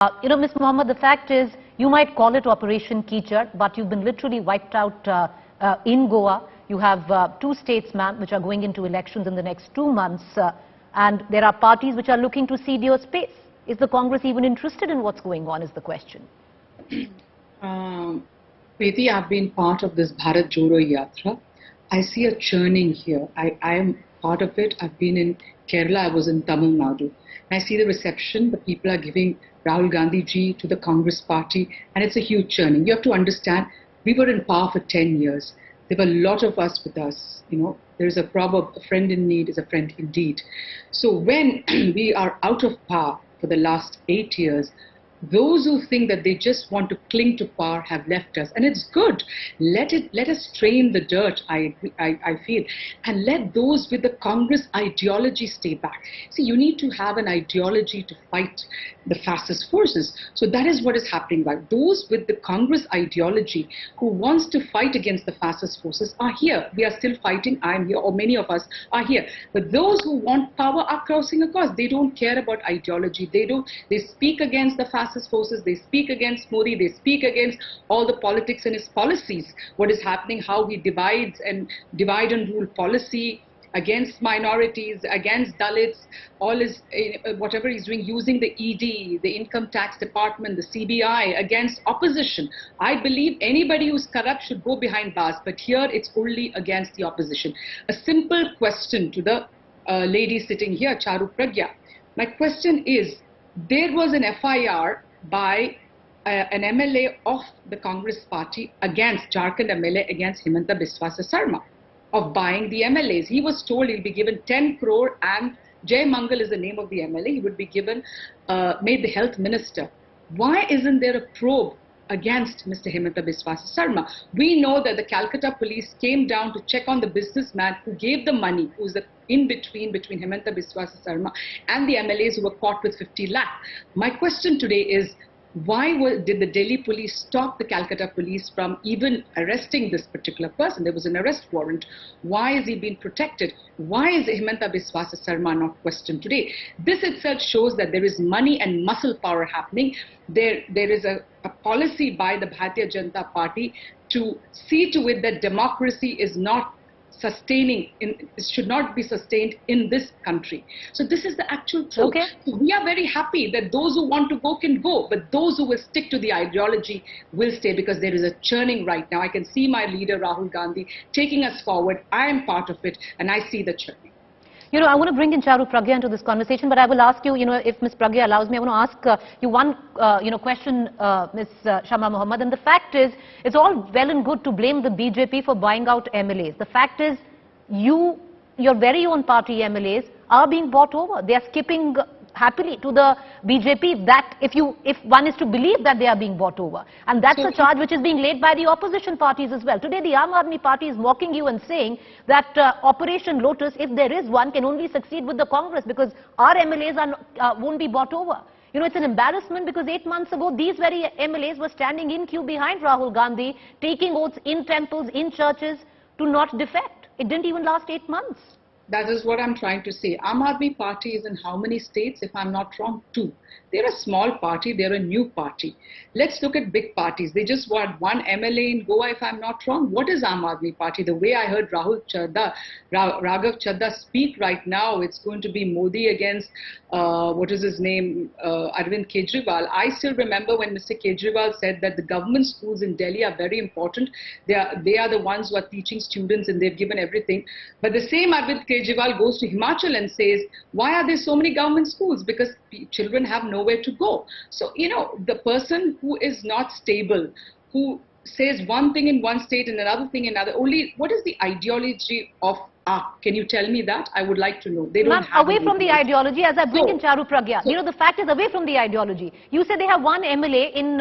Ms. Mohammed, the fact is, you might call it Operation Kichad, but you've been literally wiped out in Goa. You have two states, ma'am, which are going into elections in the next 2 months, and there are parties which are looking to cede your space. Is the Congress even interested in what's going on, is the question. Preeti, I've been part of this Bharat Jodo Yatra. I see a churning here. I am part of it. I've been in Kerala, I was in Tamil Nadu. And I see the reception the people are giving Rahul Gandhi ji to the Congress party, and it's a huge churning. You have to understand, we were in power for 10 years. There were a lot of us with us. There is a proverb, a friend in need is a friend indeed. So when we are out of power for the last 8 years, those who think that they just want to cling to power have left us, and it's good. Let us strain the dirt, I feel, and let those with the Congress ideology stay back. See, you need to have an ideology to fight the fascist forces. So that is what is happening. Right? Those with the Congress ideology who wants to fight against the fascist forces are here. We are still fighting. I'm here, or many of us are here. But those who want power are crossing across. They don't care about ideology. They speak against the fascist forces, they speak against Modi, they speak against all the politics and his policies, what is happening, how he divide and rule policy against minorities, against Dalits, all his, whatever he's doing, using the ED, the Income Tax Department, the CBI, against opposition. I believe anybody who's corrupt should go behind bars, but here it's only against the opposition. A simple question to the lady sitting here, Charu Pragya. My question is, there was an FIR by an MLA of the Congress party against Jharkhand MLA against Himanta Biswa Sarma of buying the MLAs. He was told he'll be given 10 crore and Jay Mangal is the name of the MLA. He would be given, made the health minister. Why isn't there a probe against Mr. Himanta Biswa Sarma? We know that the Calcutta police came down to check on the businessman who gave the money, who's the between Himanta Biswa Sarma and the MLAs who were caught with 50 lakh. My question today is, why did the Delhi police stop the Calcutta police from even arresting this particular person? There was an arrest warrant. Why is he being protected? Why is Himanta Biswa Sarma not questioned today? This itself shows that there is money and muscle power happening. There is a policy by the Bharatiya Janata Party to see to it that democracy is not should not be sustained in this country. So this is the actual truth. Okay. So we are very happy that those who want to go can go, but those who will stick to the ideology will stay, because there is a churning right now. I can see my leader Rahul Gandhi taking us forward. I am part of it, and I see the churning. I want to bring in Charu Pragya into this conversation, but I will ask you, if Ms. Pragya allows me, I want to ask you one, question, Ms. Shama Mohammed. And the fact is, it's all well and good to blame the BJP for buying out MLAs. The fact is, your very own party MLAs are being bought over. They are skipping happily to the BJP, that if one is to believe that they are being bought over. And that's a charge which is being laid by the opposition parties as well. Today the Aam Aadmi Party is mocking you and saying that Operation Lotus, if there is one, can only succeed with the Congress, because our MLAs won't be bought over. It's an embarrassment, because 8 months ago these very MLAs were standing in queue behind Rahul Gandhi, taking oaths in temples, in churches to not defect. It didn't even last 8 months. That is what I'm trying to say. Aam Aadmi Party is in how many states? If I'm not wrong, 2. They're a small party, they're a new party. Let's look at big parties. They just want one MLA in Goa, if I'm not wrong. What is Aam Aadmi Party? The way I heard Raghav Chadda speak right now, it's going to be Modi against, what is his name, Arvind Kejriwal. I still remember when Mr. Kejriwal said that the government schools in Delhi are very important. They are the ones who are teaching students, and they've given everything. But the same Arvind Kejriwal goes to Himachal and says, why are there so many government schools? Because children have nowhere to go. So, the person who is not stable, who says one thing in one state and another thing in another, what is the ideology of AAP? Can you tell me that? I would like to know. They don't have away from the ideology, as I bring in Charu Pragya. The fact is, away from the ideology. You say they have one MLA in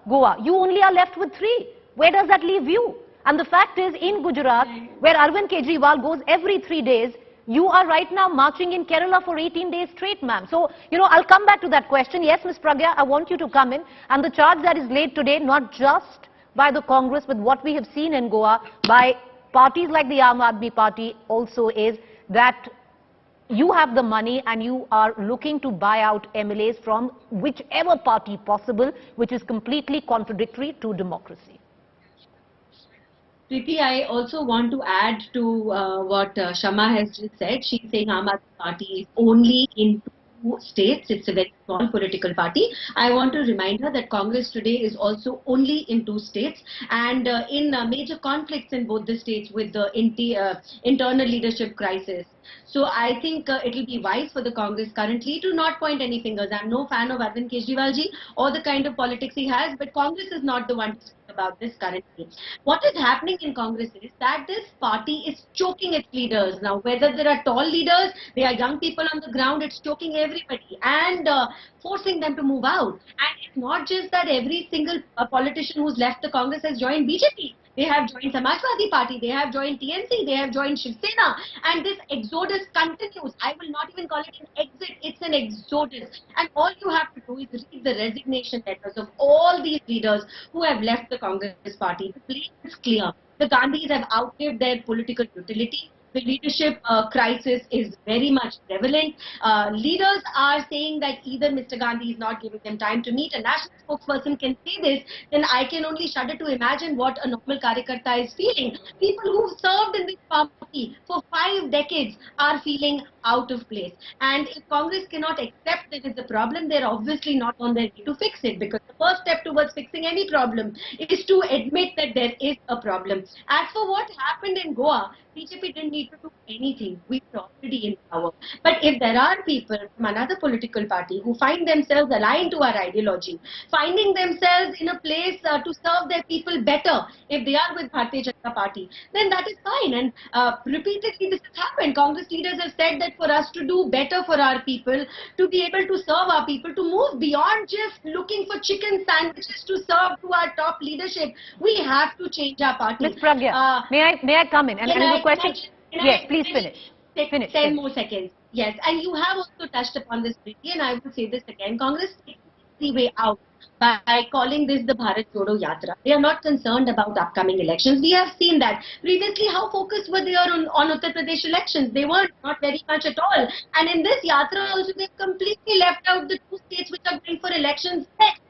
Goa. You only are left with 3. Where does that leave you? And the fact is, in Gujarat, where Arvind Kejriwal goes every 3 days, you are right now marching in Kerala for 18 days straight, ma'am. So, I'll come back to that question. Yes, Ms. Pragya, I want you to come in. And the charge that is laid today, not just by the Congress, but what we have seen in Goa, by parties like the Aam Aadmi Party also, is that you have the money and you are looking to buy out MLAs from whichever party possible, which is completely contradictory to democracy. Preeti, I also want to add to what Shama has just said. She's saying Aam Aadmi Party is only in two states. It's a very small political party. I want to remind her that Congress today is also only in two states and in major conflicts in both the states with the internal leadership crisis. So I think it will be wise for the Congress currently to not point any fingers. I'm no fan of Arvind Kejriwal ji or the kind of politics he has, but Congress is not the one to speak about this currently. What is happening in Congress is that this party is choking its leaders now. Whether there are tall leaders, there are young people on the ground, it's choking everybody and forcing them to move out. And it's not just that every single politician who's left the Congress has joined BJP. They have joined Samajwadi Party, they have joined TNC, they have joined Shiv Sena, and this exodus continues. I will not even call it an exit, it's an exodus. And all you have to do is read the resignation letters of all these leaders who have left the Congress Party. The place is clear. The Gandhis have outlived their political utility. The leadership crisis is very much prevalent. Leaders are saying that either Mr. Gandhi is not giving them time to meet. A national spokesperson can say this, then I can only shudder to imagine what a normal Karyakarta is feeling. People who served in this party for 5 decades are feeling out of place. And if Congress cannot accept there is a problem, they're obviously not on their way to fix it, because the first step towards fixing any problem is to admit that there is a problem. As for what happened in Goa, BJP didn't need to do anything. We were already in power. But if there are people from another political party who find themselves aligned to our ideology, finding themselves in a place to serve their people better, if they are with Bharatiya Janata Party, then that is fine. And repeatedly this has happened. Congress leaders have said that for us to do better for our people, to be able to serve our people, to move beyond just looking for chicken sandwiches to serve to our top leadership, we have to change our party. Ms. Pragya, may I come in? And the question, yes, please finish. Finish. 10 more seconds. Yes, and you have also touched upon this, Preeti, and I will say this again. Congress takes the way out by calling this the Bharat Jodo Yatra. They are not concerned about upcoming elections. We have seen that. Previously, how focused were they on Uttar Pradesh elections? They weren't, not very much at all. And in this Yatra also, they've completely left out the two states which are going for elections next.